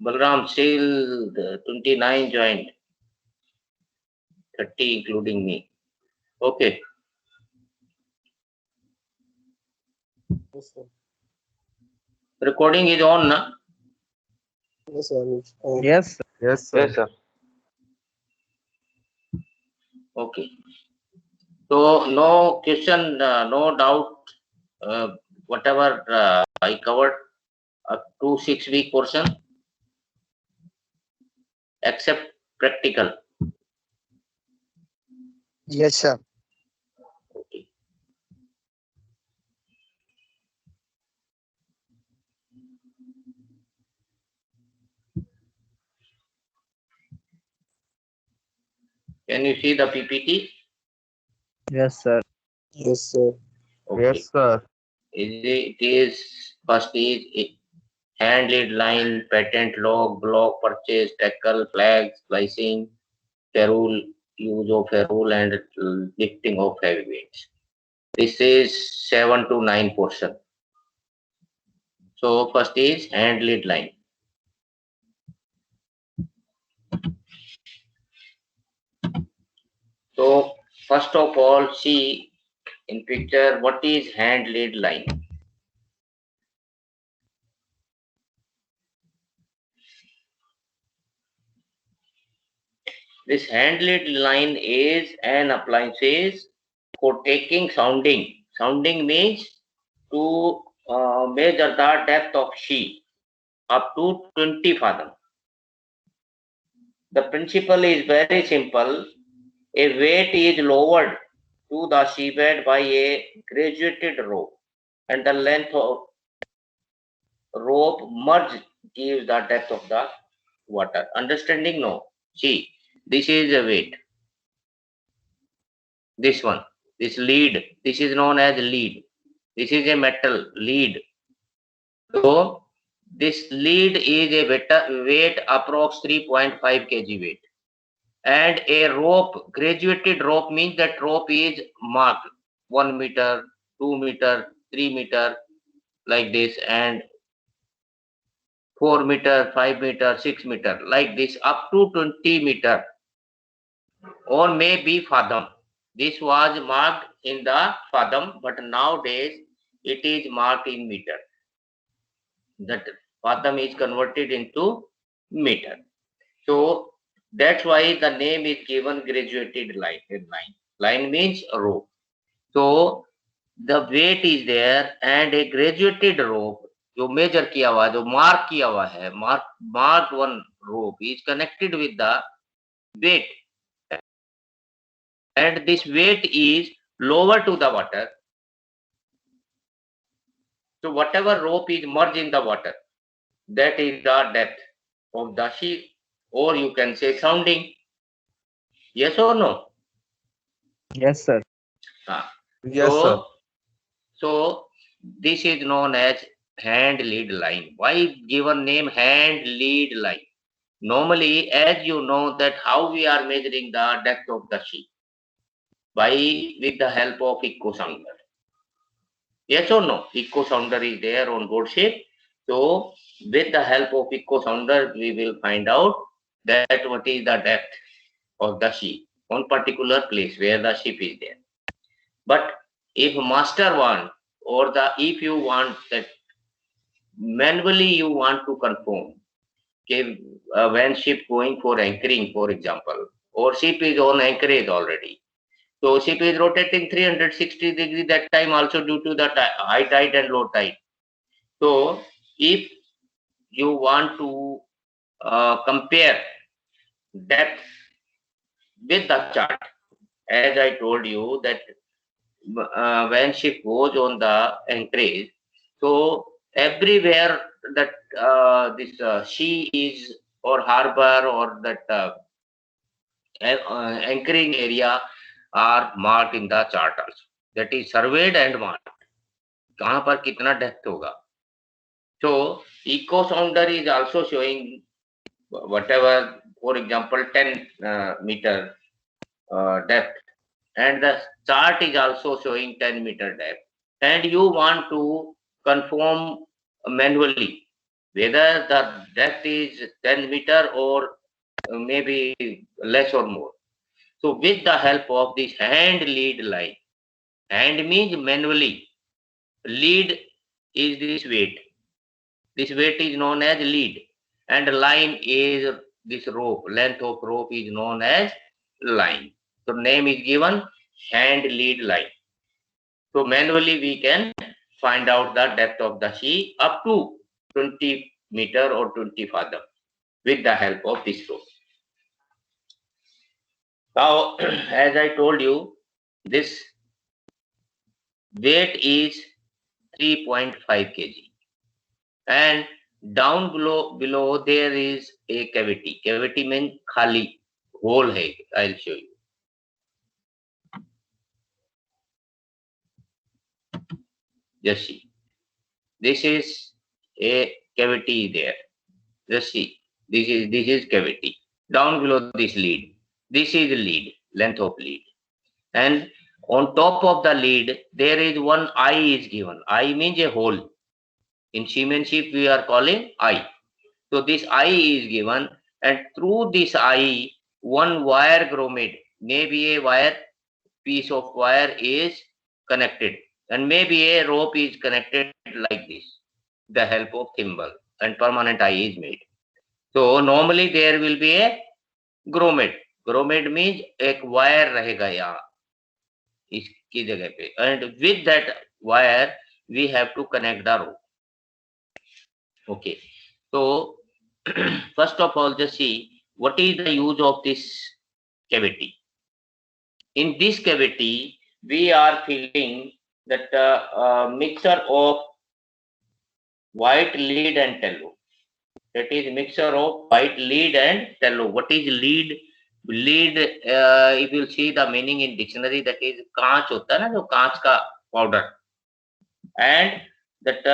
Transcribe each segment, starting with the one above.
Balram still the 29 joined, 30 including me. Okay. Yes, sir. Recording is on, na? Yes, sir. Yes, sir. Yes, sir. Yes, sir. Okay. So no question, no doubt. Whatever I covered up to 6 week portion, except practical. Yes, sir. Okay. Can you see the PPT? Yes, sir. Yes, sir. Okay. Yes, sir. It is first is hand lead line, patent log, block purchase, tackle, flag, splicing, ferrule, use of ferrule and lifting of heavy weights. This is 7 to 9 portion. So first is hand lead line. So first of all, see in picture what is hand lead line. This hand lead line is an appliances for taking sounding. Sounding means to measure the depth of sea up to 20 fathom. The principle is very simple. A weight is lowered to the seabed by a graduated rope, and the length of rope merged gives the depth of the water. Understanding? No. See, this is a weight. This one, this lead, this is known as lead. This is a metal lead. So this lead is a weight approx 3.5 kg weight. And a rope, graduated rope means that rope is marked 1 meter, 2 meter, 3 meter, like this, and 4 meter, 5 meter, 6 meter, like this, up to 20 meter, or maybe fathom. This was marked in the fathom, but nowadays it is marked in meter. That fathom is converted into meter. So that's why the name is given graduated line. Line means rope. So the weight is there and a graduated rope जो major किया हुआ है, जो mark किया हुआ है, marked one rope is connected with the weight, and this weight is lower to the water. So whatever rope is merged in the water, that is the depth of the sea, or you can say sounding. Yes or no? Yes, sir. Yes, sir. So this is known as hand lead line. Why given name hand lead line? Normally, as you know that how we are measuring the depth of the sea, by with the help of echo sounder. Yes or no? Echo sounder is there on board ship. So with the help of echo sounder, we will find out that what is the depth of the sea on particular place where the ship is there. But if master want, or the if you want that manually you want to confirm, okay, when ship going for anchoring, for example, or ship is on anchorage already. So ship is rotating 360 degrees that time also due to the high tide and low tide. So if you want to compare depth with the chart, as I told you that when ship goes on the anchorage, so everywhere that this sea is or harbor or that anchoring area are marked in the chart also. That is surveyed and marked. कहाँ पर कितना depth होगा. So echo sounder is also showing whatever, for example, 10 meter depth, and the chart is also showing 10 meter depth, and you want to confirm manually. whether the depth is 10 meter or maybe less or more. So with the help of this hand lead line, hand means manually, lead is this weight. This weight is known as lead, and line is this rope. Length of rope is known as line. So name is given hand lead line. So manually we can find out the depth of the sea up to 20 meter or 20 fathom with the help of this rope. Now, as I told you, this weight is 3.5 kg, and down below there is a cavity. Cavity means khali, hole hai. I'll show you. Just see. This is a cavity there. Just see. This is cavity. Down below this lead. This is lead, length of lead. And on top of the lead, there is one eye is given. Eye means a hole. In seamanship, we are calling eye. So this eye is given, and through this eye, one wire grommet, maybe a wire, piece of wire is connected, and maybe a rope is connected like this, the help of thimble, and permanent eye is made. So normally there will be a grommet. Grommet means एक wire रहेगा यहाँ इसकी जगह पे, and with that wire we have to connect the rope. Okay, so first of all, just see what is the use of this cavity. In this cavity, we are filling that mixture of white lead and tallow. That is mixture of white lead and tallow. What is lead? Lead, if you see the meaning in dictionary, that is कांच होता है ना, जो कांच का powder, and that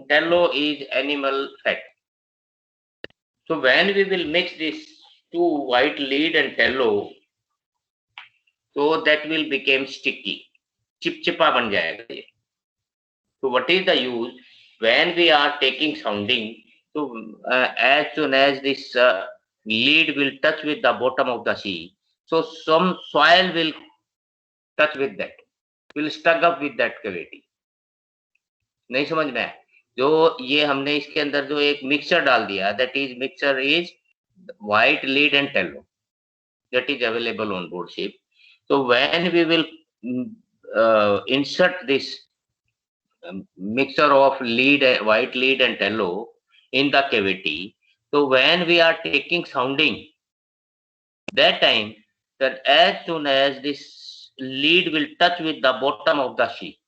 tallow is animal fat. So when we will mix this two white lead and tallow, so that will become sticky, चिपचिपा बन जाएगा ये. So what is the use when we are taking sounding? So as soon as this lead will touch with the bottom of the sea, so some soil will touch with that, will stuck up with that cavity. नहीं समझ में आया? जो ये हमने इसके अंदर जो एक मिक्सचर डाल दिया, that is mixture is white lead and tallow, that is available on board ship. So when we will insert this mixture of lead, white lead and tallow in the cavity, so when we are taking sounding, that time, that as soon as this lead will touch with the bottom of the sea,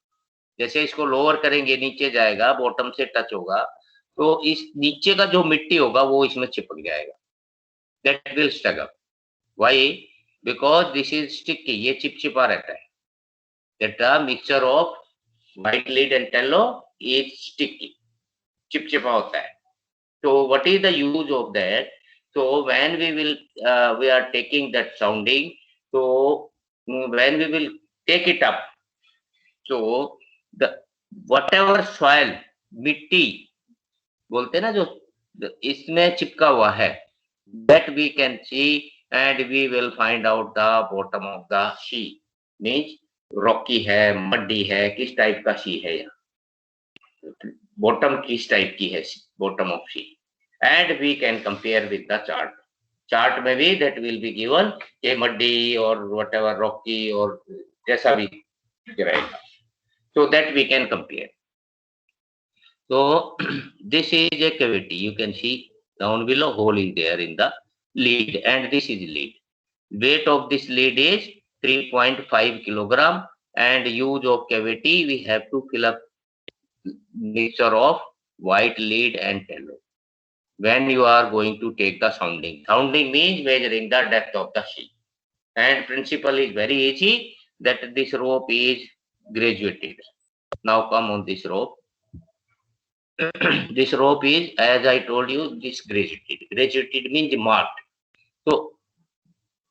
जैसे इसको lower करेंगे नीचे जाएगा, bottom से touch होगा, तो इस नीचे का जो मिट्टी होगा वो इसमें चिपक जाएगा, that will stuck up. Why? Because this is sticky, ये चिपचिपा रहता है. That the mixture of white lead and tallow is sticky, चिपचिपा होता है. So what is the use of that? So when we will we are taking that sounding, so when we will take it up, so the whatever soil, मिट्टी बोलते हैं ना जो इसमें चिपका हुआ है, that we can see and we will find out the bottom of the sea. Means rocky है, muddy है, किस टाइप का sea है यहाँ, bottom किस टाइप की है, bottom of sea, and we can compare with the chart. Chart में भी that will be given a muddy or whatever rocky or जैसा भी रहेगा, so that we can compare. So this is a cavity, you can see down below hole is there in the lead, and this is lead. Weight of this lead is 3.5 kilogram, and use of cavity we have to fill up mixture of white lead and tallow. When you are going to take the sounding, sounding means measuring the depth of the sea, and principle is very easy, that this rope is graduated. Now come on this rope. This rope is, as I told you, this graduated. Graduated means marked. So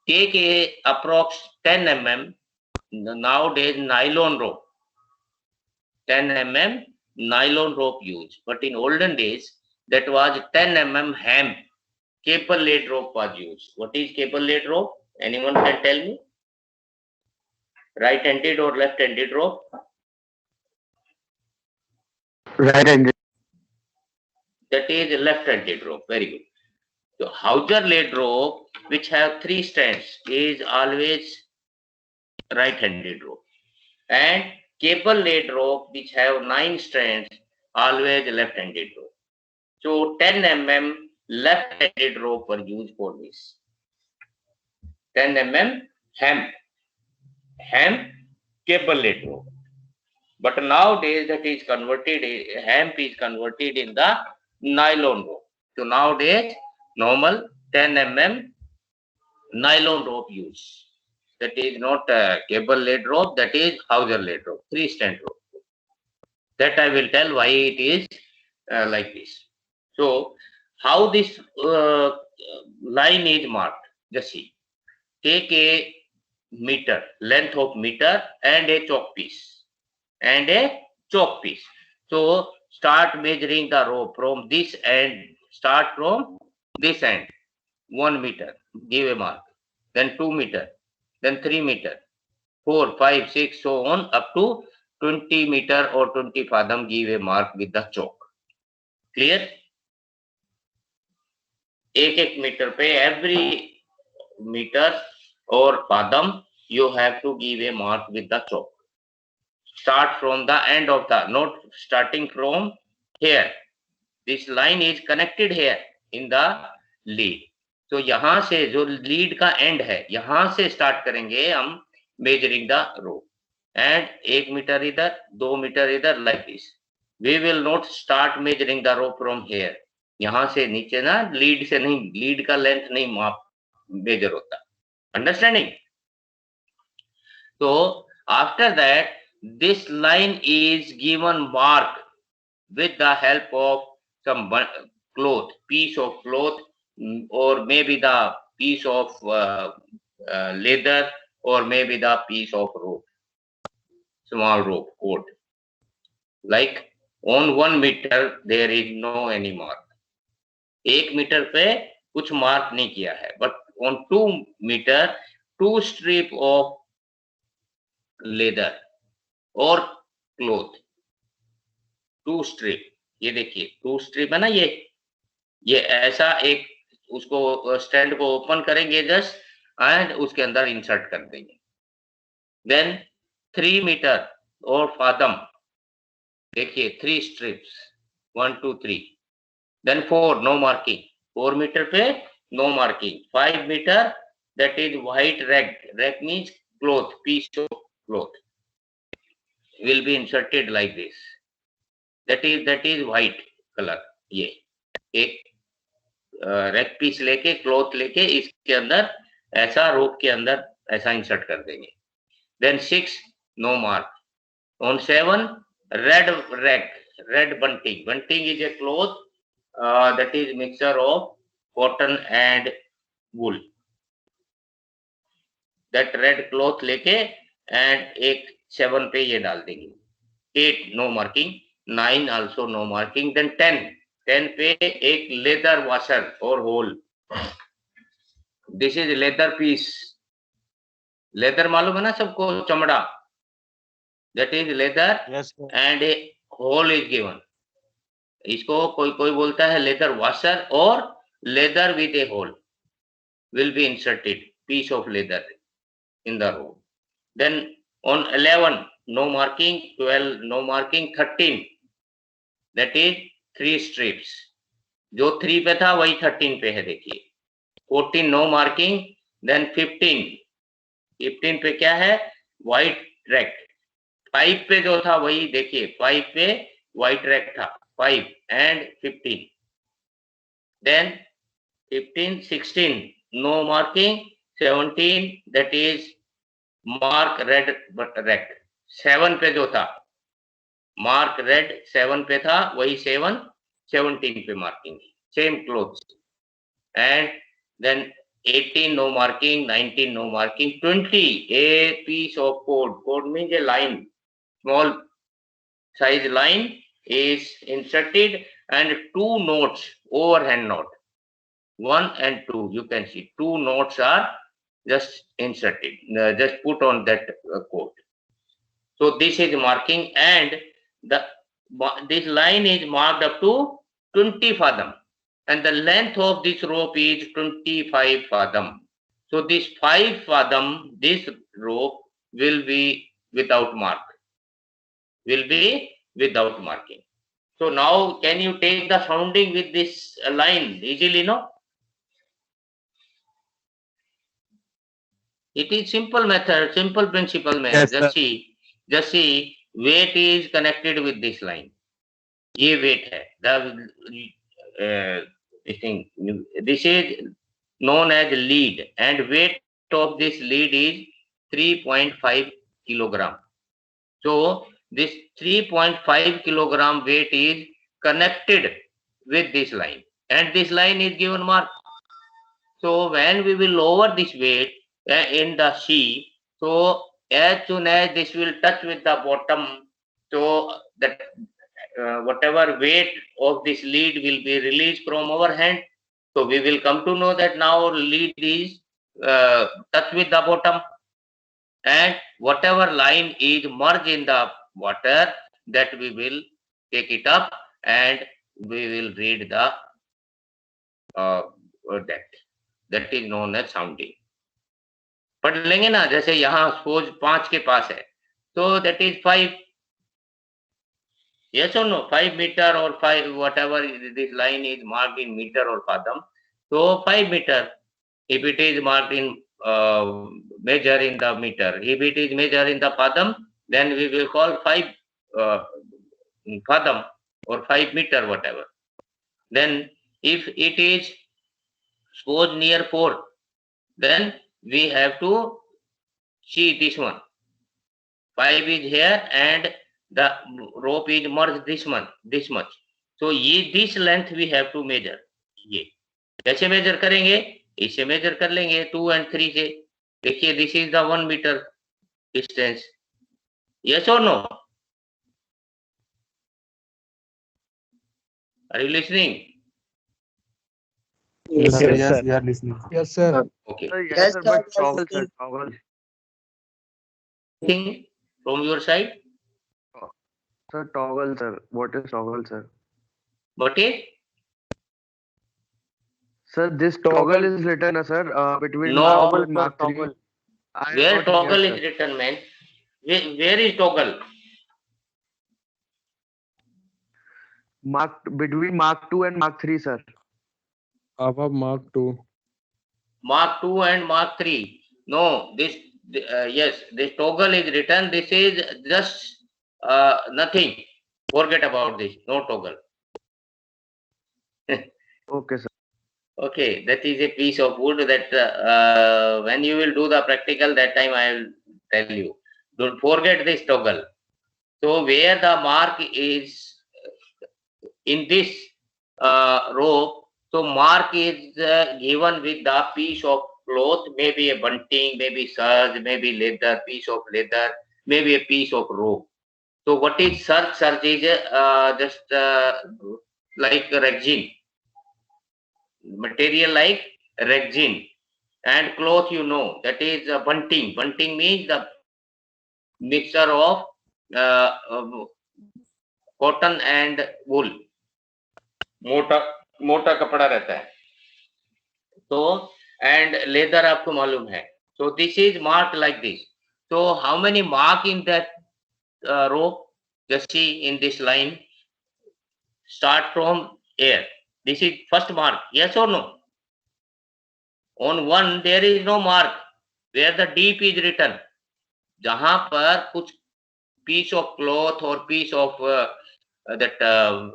take a approx 10 mm nowadays nylon rope. 10 mm nylon rope used, but in olden days that was 10 mm hemp cable laid rope was used. What is cable laid rope? Anyone can tell me? Right-handed or left-handed rope? Right-handed. That is left-handed rope. Very good. So hawser laid rope, which have 3 strands, is always right-handed rope, and cable laid rope, which have 9 strands, always left-handed rope. So 10 mm left-handed rope were used for this. 10 mm hemp cable laid rope. But nowadays that is converted, hemp is converted in the nylon rope. So nowadays normal 10 mm nylon rope use. That is not cable laid rope, that is hawser laid rope, 3 strand rope. That I will tell why it is like this. So how this line is marked? Just see. Take a meter, length of meter, and a chalk piece. So start measuring the rope from this end. Start from this end. 1 meter, give a mark. Then 2 meter, then 3 meter, 4, 5, 6, so on up to 20 meter or 20 fathom. Give a mark with the chalk. Clear? एक metre पे every meter or fathom you have to give a mark with the chalk. Start from the end of the, not starting from here. This line is connected here in the lead. तो यहाँ से जो lead का and है, यहाँ से start करेंगे हम measuring the rope, and 1 metre इधर, 2 मीटर इधर, like this. We will not start measuring the rope from here. यहाँ से नीचे ना, लीड से नहीं, लीड का लेंथ नहीं माप मेजर होता. अंडरस्टैंडिंग? तो after that this line is given mark with the help of some cloth, piece of cloth, or maybe the piece of leather, or maybe the piece of rope, small rope cord. Like on 1 meter there is no any mark. 1 metre पे कुछ mark नहीं किया है, but on 2 meter 2 strip of leather और cloth, 2 strip. ये देखिए 2 strip है ना, ये ऐसा एक, उसको स्टैंड को ओपन करेंगे जस्ट, एंड उसके अंदर इंसर्ट कर देंगे. देन 3 मीटर और फादम, देखिए 3 strips, 1 2 3. Then 4 no marking, 4 metre पे no marking. 5 metre that is white rag. Rag means cloth, piece of cloth will be inserted like this. That is white color. ये एक red peas लेके, cloth लेके, इसके अंदर ऐसा रोप के अंदर ऐसा इंसर्ट कर देंगे. Then 6 no mark. On 7 red rag, red bunting. Bunting is a cloth that is mixture of cotton and wool. That red cloth लेके and एक 7 पे ये डाल देंगे. 8 no marking, 9 also no marking. Then 10 पे एक लेदर वॉशर और hole. This is leather piece. Leather मालूम है ना सबको, चमड़ा. That is leather and a hole is given. इसको कोई बोलता है लेदर वॉशर, और leather with a hole will be inserted, piece of leather in the rope. Then on 11 no marking, 12 no marking, 13 that is 3 strips. जो 3 पे था वही 13 पे है, देखिए. 14 no marking. then 15 पे क्या है, white rag. 5 पे जो था वही, देखिए 5 पे white rag था, 5 and 15. then 15 16 no marking. 17 that is mark red rag. 7 पे जो था मार्क रेड, 7 पे था वही 7, 17 पे marking, same clothes. And then 18 no marking, 19 no marking. 20 a piece of cord. Cord means a line, small size line is inserted and two notes, overhand note, 1 and 2. You can see two notes are just inserted, just put on that coat. So this is marking, and this line is marked up to 20 fathom, and the length of this rope is 25 fathom. So this 5 fathom, this rope will be without mark, will be without marking. So now can you take the sounding with this line easily, no? It is simple method, simple principle, man. Yes, sir. Just see, weight is connected with this line. ये weight है. This thing, this is known as lead, and weight of this lead is 3.5 kilogram. So this 3.5 kilogram weight is connected with this line, and this line is given mark. So when we will lower this weight in the sea, so as soon as this will touch with the bottom, so that whatever weight of this lead will be released from our hand. So we will come to know that now lead is touch with the bottom, and whatever line is merged in the water, that we will take it up and we will read the that is known as sounding. पढ़ लेंगे ना, जैसे यहाँ suppose 5 के पास है, so that is 5. Yes or no? 5 meter or 5, whatever this line is marked in meter or fathom. So 5 meter. If it is marked in measure in the meter, if it is measure in the fathom, then we will call 5 fathom or 5 meter, whatever. Then if it is suppose near 4, then we have to see this one. 5 is here and the rope is merged this much. So ये this length we have to measure. ये कैसे measure करेंगे? इससे measure कर लेंगे 2 and 3 से. देखिए this is the 1 meter distance. Yes or no? Are you listening? Yes, sir. sir. Yes, we are listening. Yes, sir. Okay. Sir, yes, Yes, sir, sir, but yes, toggle, sir. sir, toggle. Anything from your side? Sir, toggle, sir. What is toggle, sir? What is? Sir, this toggle is written, sir, between No. Mark 2 and Mark 3. I am Where not toggle here, is sir. written, man? Where is toggle? Between Mark 2 and Mark 3, sir. Above Mark 2. Mark 2 and Mark 3. No, this yes, this toggle is written. This is just nothing. Forget about this. No toggle. Okay, sir. Okay, that is a piece of wood that when you will do the practical, that time I will tell you. Don't forget this toggle. So where the mark is in this rope, so mark is given with the piece of cloth, maybe a bunting, maybe serge, maybe leather, piece of leather, maybe a piece of rope. So what is serge? Serge is just like resin, material like resin, and cloth, you know, that is bunting. Bunting means the mixture of cotton and wool. मोटा मोटा कपड़ा रहता है. So and leather आपको मालूम है. So this is marked like this. So how many mark in that rope? Just see in this line. Start from here. This is first mark. Yes or no? On one there is no mark where the deep is written. जहाँ पर कुछ piece of cloth or piece of that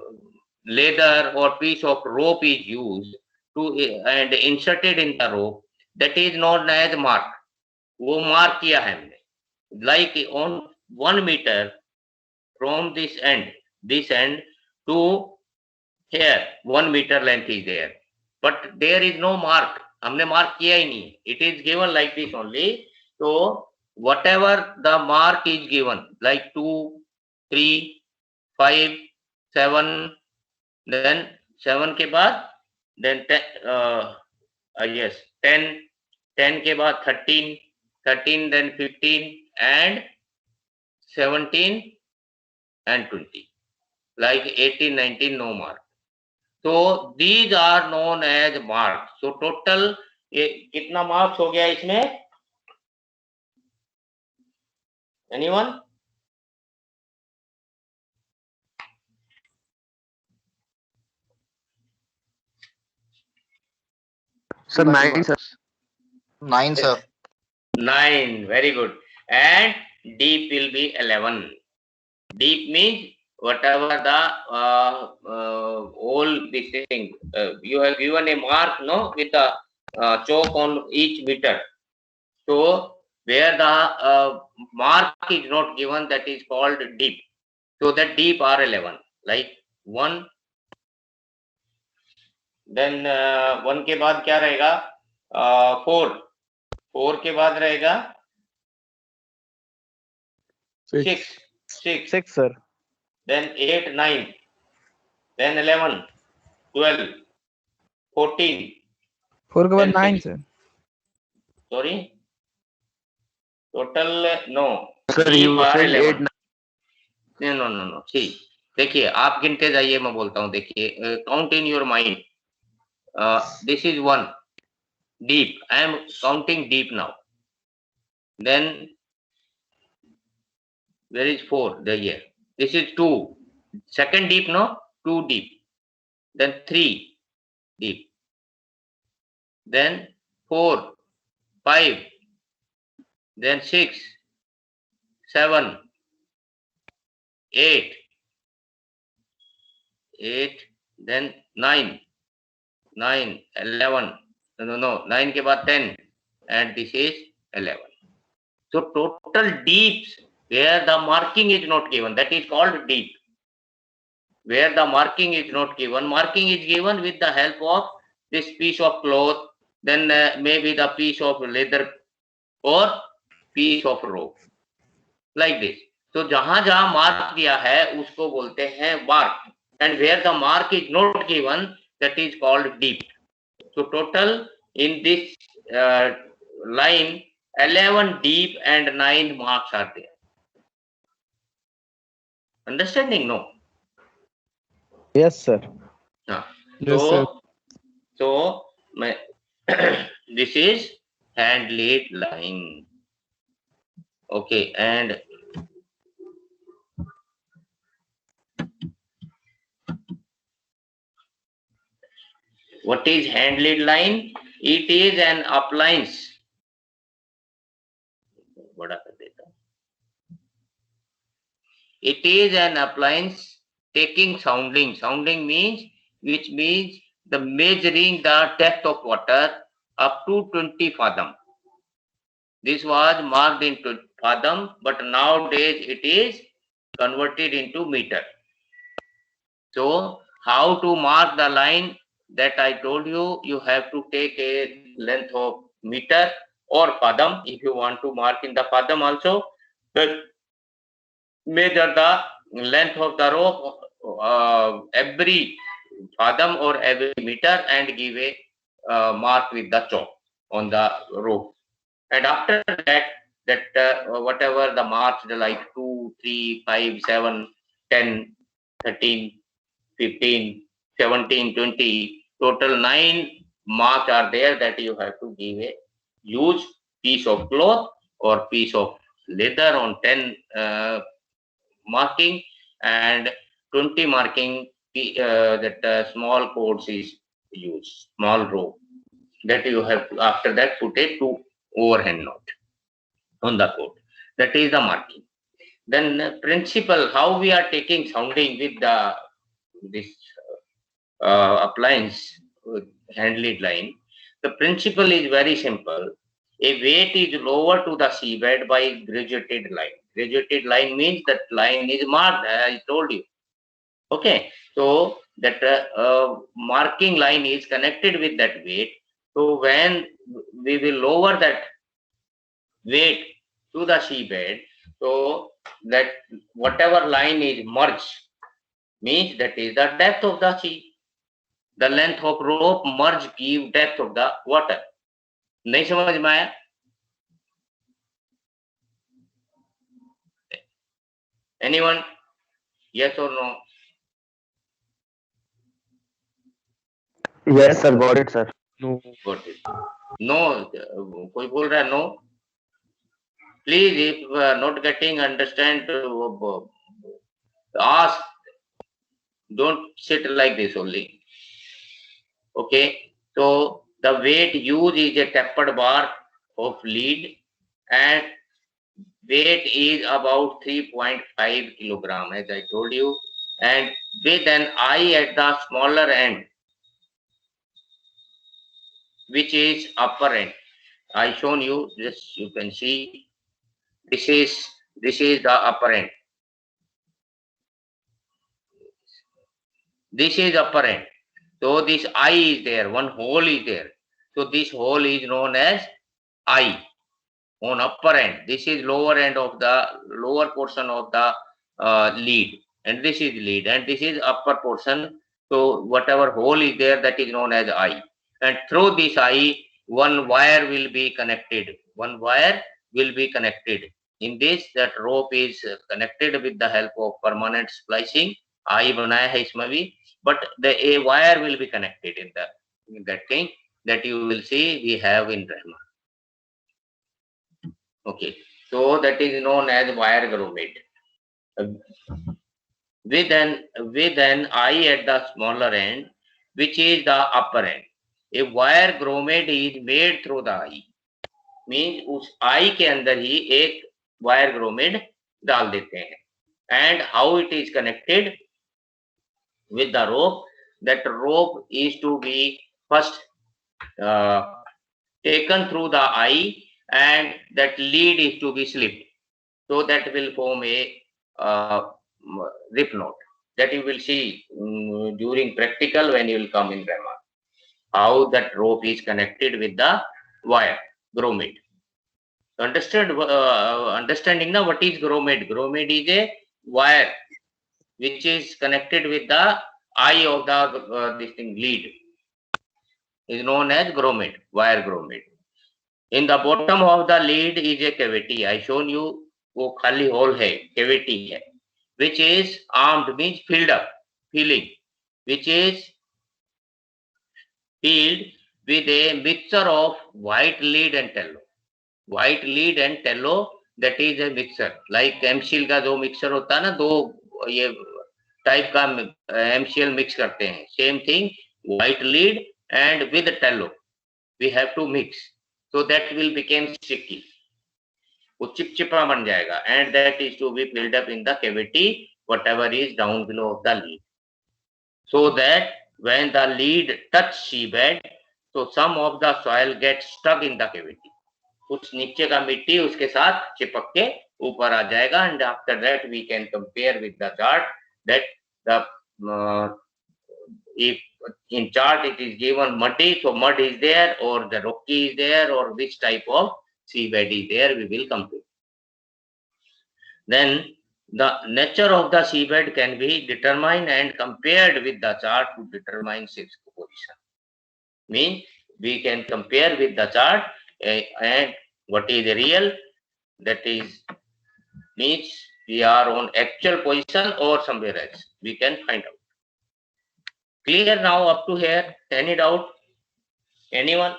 leather or piece of rope is used to and inserted in the rope, that is known as mark. वो mark किया है हमने. Like on 1 meter from this end to here, 1 meter length is there, but there is no mark. हमने mark किया ही नहीं. It is given like this only. So whatever the mark is given, like 2, 3, 5, 7, then 7 के बाद then 10 yes 10 के बाद 13 then 15 and 17 and 20 like 18 19 no mark. So these are known as marks. So total ये कितना marks हो गया इसमें? Anyone? Sir, 9, sir. 9, sir. 9. Very good. And deep will be 11. Deep means whatever the whole this thing you have given a mark, no, with the chalk on each meter. So where the mark is not given, that is called deep. So that deep are 11, like 1. Then 1 के बाद क्या रहेगा? 4 के बाद रहेगा 6, sir. then 8 9, then 11 12 14. 4 के बाद Then 9 sir. Sorry, total no. Sir, you are said 11. 8, 9. No. See, देखिए आप गिनते जाइए, मैं बोलता हूँ. देखिए count in your mind. This is 1 deep. I am counting deep now. Then where is 4? There here. This is 2. Second deep, no? 2 deep. Then 3 deep. Then 4, 5. Then 6, 7, 8. Then 9, 11. No. 9 के बाद 10. And this is 11. So total deeps where the marking is not given, that is called deep. Where the marking is not given, marking is given with the help of this piece of cloth, then maybe the piece of leather or piece of rope, like this. So जहां जहां mark दिया है उसको बोलते हैं mark, and where the mark is not given, that is called deep. So total in this line 11 deep and 9 marks are there. Understanding? No. Yes sir. Yes, sir. So this is hand lead line. Okay, and what is hand lead line? It is an appliance. बड़ा कर देता हूं. It is an appliance taking sounding. Sounding means, which means the measuring the depth of water up to 20 fathom. This was marked into fathom, but nowadays it is converted into meter. So how to mark the line, that I told you, you have to take a length of meter or fathom. If you want to mark in the fathom also, then measure the length of the rope every fathom or every meter and give a mark with the chalk on the rope. And after that, whatever the marks, like 2, 3, 5, 7, 10, 13, 15, 17, 20, total 9 marks are there, that you have to give a use piece of cloth or piece of leather on 10 marking, and 20 marking that small cords is used, small rope, that you have to, after that, put a 2 overhand knot on the cord. That is the marking. Then principle, how we are taking sounding with this appliance hand lead line. The principle is very simple. A weight is lower to the seabed by graduated line. Graduated line means that line is marked, I told you. Okay, so that marking line is connected with that weight. So when we will lower that weight to the seabed, so that whatever line is merged means that is the depth of the sea. The length of rope merge give depth of the water. नहीं समझ में आया? Anyone? Yes or no? Yes, sir. Got it, sir. No. Got it. No, कोई बोल रहा है no? Please, if not getting understand, ask. Don't sit like this only. Okay. So the weight used is a tapered bar of lead, and weight is about 3.5 kilogram, as I told you, and with an eye at the smaller end, which is upper end. I shown you this. You can see this is the upper end. This is upper end. So this eye is there. One hole is there. So this hole is known as eye on upper end. This is lower end of the lower portion of the lead, and this is lead, and this is upper portion. So whatever hole is there, that is known as eye. And through this eye, one wire will be connected. One wire will be connected. In this, that rope is connected with the help of permanent splicing. eye बनाया है इसमें भी, but a wire will be connected in that thing that you will see we have in Rahman. Okay, so that is known as wire grommet. With an eye at the smaller end, which is the upper end. A wire grommet is made through the eye. Means उस eye के अंदर ही एक wire grommet डाल देते हैं. And how it is connected with the rope? That rope is to be first taken through the eye, and that lead is to be slipped. So that will form a rip knot. That you will see during practical when you will come in Brahma. How that rope is connected with the wire grommet. Understanding now what is grommet? Grommet is a wire which is connected with the eye of the this thing lead. Is known as grommet, wire grommet. In the bottom of the lead is a cavity. I shown you वो खाली hole है, cavity है, which is armed means filled up, filling, which is filled with a mixture of white lead and tallow. White lead and tallow, that is a mixture. Like MCL का जो mixture होता है ना, दो ये type का MCL mix करते हैं. Same thing, white lead and with tallow, we have to mix. So that will become sticky. वो चिपचिपा बन जाएगा, and that is to be filled up in the cavity, whatever is down below of the lead. So that when the lead touch seabed, so some of the soil gets stuck in the cavity. कुछ नीचे का मिट्टी उसके साथ चिपक के ऊपर आ जाएगा, and after that we can compare with the chart that the if in chart it is given muddy, so mud is there or the rocky is there or which type of seabed is there, we will compare. Then the nature of the seabed can be determined and compared with the chart to determine its position. Means we can compare with the chart and what is real, that is means we are on actual position or somewhere else, we can find out. Clear now up to here? Any doubt? Anyone?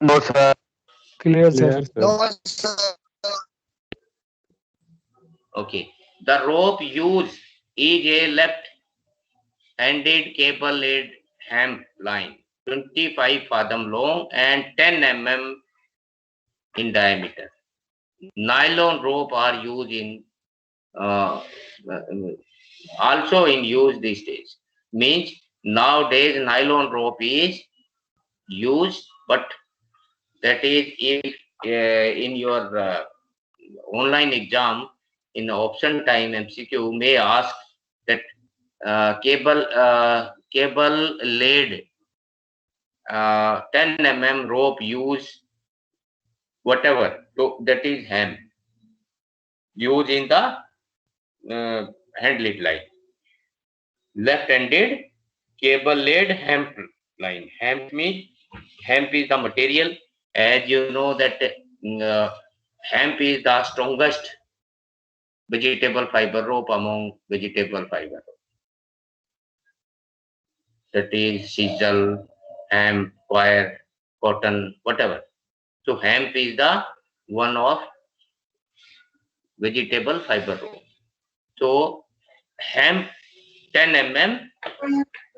No, sir. Clear, sir. No, sir. Okay. The rope used is a left-handed cable-laid hemp line, 25 fathom long and 10 mm in diameter. Nylon rope are used in also in use these days. Means nowadays nylon rope is used, but that is if in your online exam in the option time MCQ may ask that cable laid 10 mm rope use whatever, so that is hemp used in the hand lead line. Left-handed cable laid hemp line. Hemp means hemp is the material. As you know that hemp is the strongest vegetable fiber rope among vegetable fiber. That is sisal, hemp, wire, cotton, whatever. So hemp is the one of vegetable fiber rope. So hemp 10 mm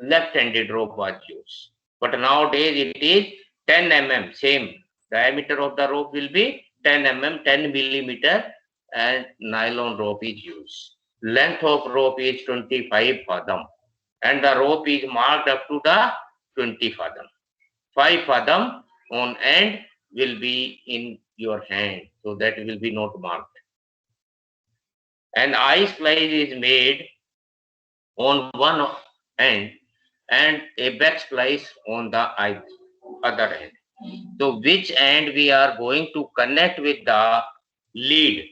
left-handed rope was used. But nowadays it is 10 mm, same. Diameter of the rope will be 10 mm, 10 millimeter, and nylon rope is used. Length of rope is 25 fathom, and the rope is marked up to the 20 fathom. 5 fathom on end will be in your hand, so that will be not marked. An eye splice is made on one end and a back splice on the other end. So which end we are going to connect with the lead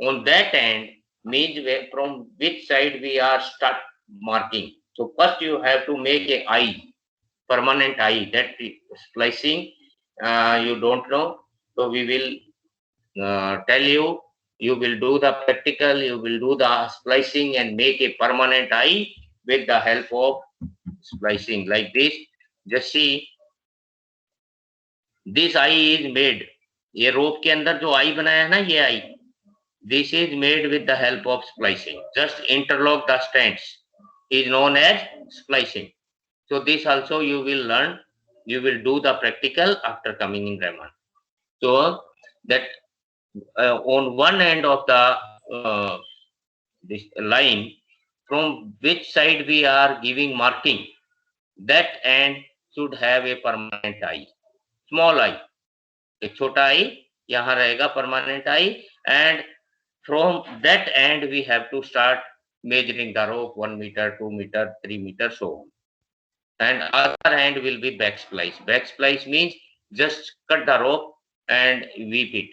on that end means from which side we are start marking. So first you have to make a eye, permanent eye. That splicing you don't know, so we will tell you. You will do the practical, you will do the splicing and make a permanent eye with the help of splicing like this. Just see, this eye is made. ये rope के अंदर जो eye बनाया है ना, ये eye, this is made with the help of splicing. Just interlock the strands is known as splicing. So this also you will learn. You will do the practical after coming in Raman. So that on one end of the this line, from which side we are giving marking, that end should have a permanent eye, small eye. एक छोटा आई यहाँ रहेगा permanent eye, and from that end we have to start measuring the rope 1 meter, 2 meter, 3 meter, so on. And other hand will be back splice. Back splice means just cut the rope and weave it.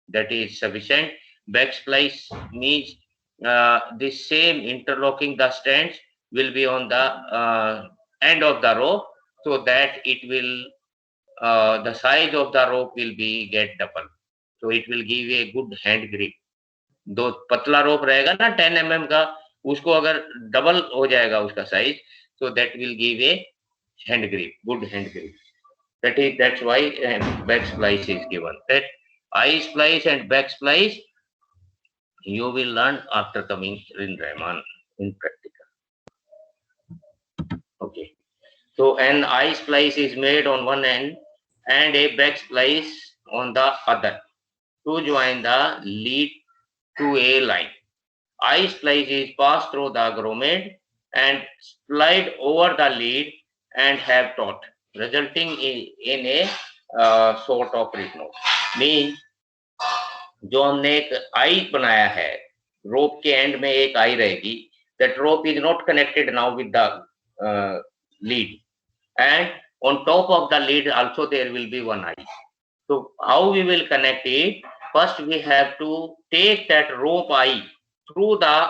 That is sufficient. Back splice means the same interlocking the strands will be on the end of the rope, so that it will the size of the rope will be get double. So it will give a good hand grip. दो पतला रोप रहेगा ना 10 mm का, उसको अगर double हो जाएगा उसका size, so that will give a hand grip, good hand grip. That's why back splice is given. That eye splice and back splice you will learn after coming in Raman in practical. Okay. So an eye splice is made on one end and a back splice on the other to join the lead to a line. Eye splice is passed through the grommet and slide over the lead and have taut, resulting in a sort of rip knot. Means जो हमने एक आई बनाया है, रोप के and में एक आई रहेगी, that rope is not connected now with the lead, and on top of the lead also there will be one eye. So how we will connect it? First we have to take that rope eye through the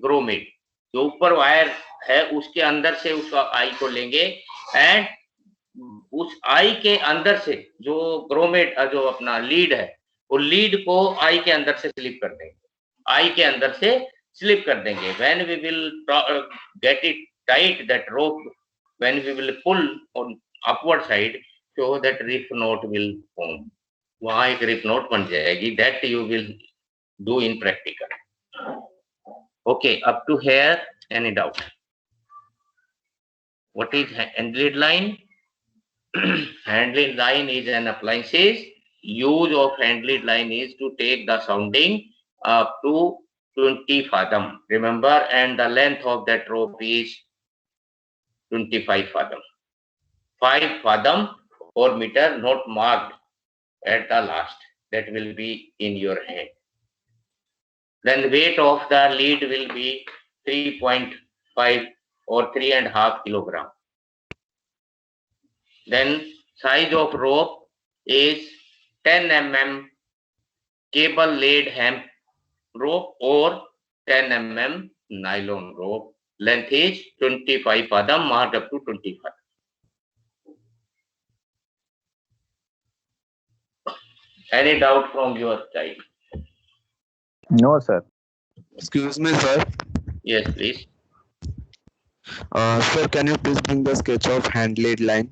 grommet. जो ऊपर wire है उसके अंदर से उस आई को लेंगे, and उस आई के अंदर से जो ग्रोमेट जो अपना लीड है, वो लीड को आई के अंदर से स्लिप कर देंगे, आई के अंदर से स्लिप कर देंगे. When we will get it tight, that rope, when we will pull on upward side, so that rip knot will form. वहाँ एक rip knot बन जाएगी. That you will do in practical. Okay, up to here, any doubt? What is hand lead line? Hand lead line is an appliances. Use of hand lead line is to take the sounding up to 20 fathom. Remember, and the length of that rope is 25 fathom. 5 fathom or meter not marked at the last. That will be in your hand. Then the weight of the lead will be 3.5 or 3.5 kilogram. Then size of rope is 10 mm cable laid hemp rope or 10 mm nylon rope. Length is 25 padam, marked up to 25. Any doubt from your side? No, sir. Excuse me, sir. Yes, please. Sir, can you please bring the sketch of hand lead line?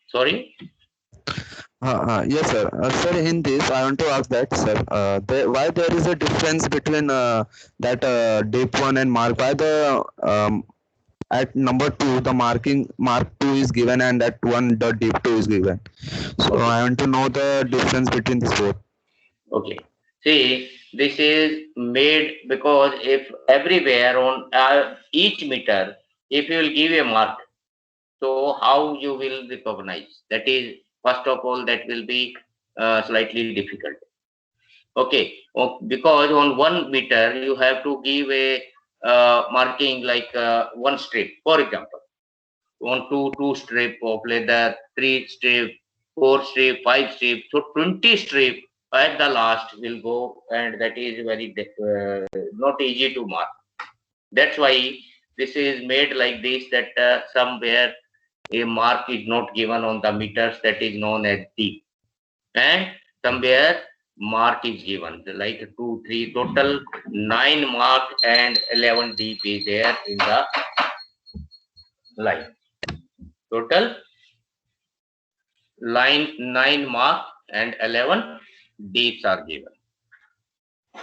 Sorry? Yes, sir. Sir, in this, I want to ask that, sir, why there is a difference between that deep one and mark? Why the at number 2 the mark 2 is given and at one the deep 2 is given? So Okay. I want to know the difference between these both. Okay. See, this is made because if everywhere on each meter, if you will give a mark, so how you will recognize? That is, first of all, that will be slightly difficult. Okay, because on 1 meter you have to give a marking like one strip, for example, on two strip of leather, 3 strip, 4 strip, 5 strip, so 20 strip at the last will go, and that is very not easy to mark. That's why this is made like this, that somewhere a mark is not given on the meters, that is known as deep, and somewhere mark is given like 2 3 total 9 mark and 11 deep is there in the line. Total line 9 mark and 11 deeps are given.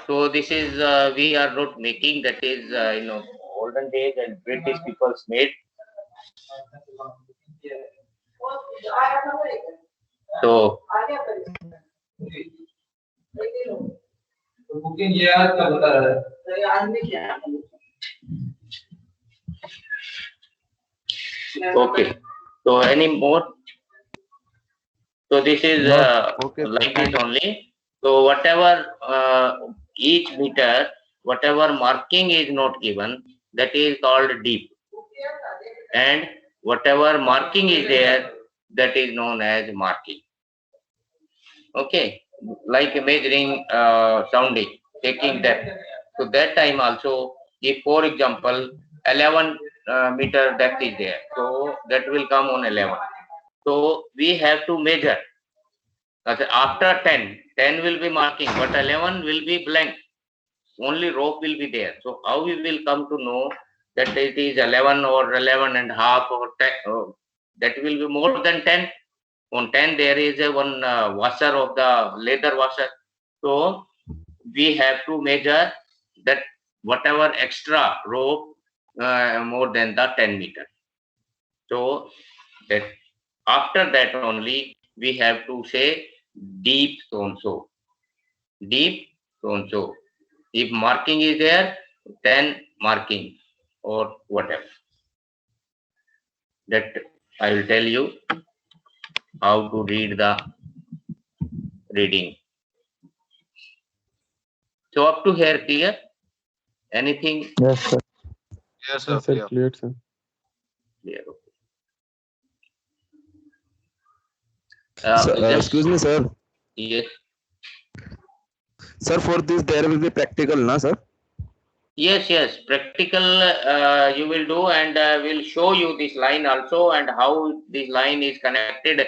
So this is we are not making, that is olden days and British people's made. So okay, so any more? So this is No. Okay, sir. like Thank this only. So whatever each meter, whatever marking is not given, that is called deep, and whatever marking is there, that is known as marking. Okay, like measuring sounding, taking depth. So that time also, if for example 11 meter depth is there, so that will come on 11. So we have to measure. After 10, 10 will be marking, but 11 will be blank. Only rope will be there. So how we will come to know that it is 11 or 11 and half or 10? That will be more than 10. On 10 there is a one washer of the leather washer. So we have to measure that whatever extra rope more than the 10 meter. So that after that only we have to say deep so and so. Deep so and so. If marking is there, then marking or whatever. That I will tell you how to read the reading. So up to here clear? Anything Yes, sir. Yes, sir. Yes, sir. Yeah. Clear, sir. clear? Excuse me, sir. Yes. Sir, for this there will be practical, na, sir? Yes. Practical you will do, and we'll show you this line also, and how this line is connected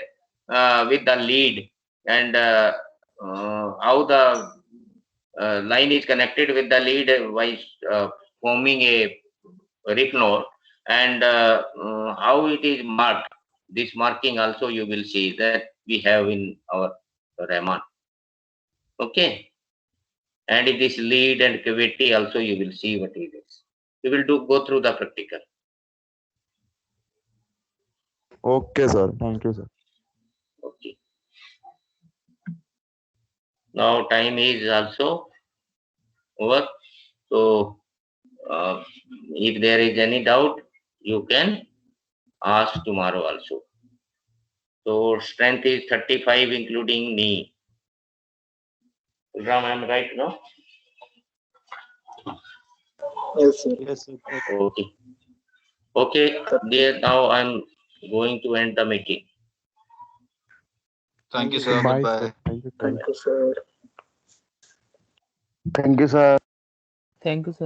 with the lead, and how the line is connected with the lead by forming a reef knot, and how it is marked. This marking also you will see that we have in our Rahman. Okay. And in this lead and cavity also you will see what it is. You will go through the practical. Okay, sir. Thank you, sir. Okay. Now time is also over. So if there is any doubt, you can ask tomorrow also. So strength is 35 including knee. Ram, am I right now? Yes, sir. Yes, sir. Okay. Okay, dear. Now I'm going to end the meeting. Thank you, sir. Bye, Goodbye. sir. Thank you. Thank you, sir. Thank you, sir. Thank you, sir.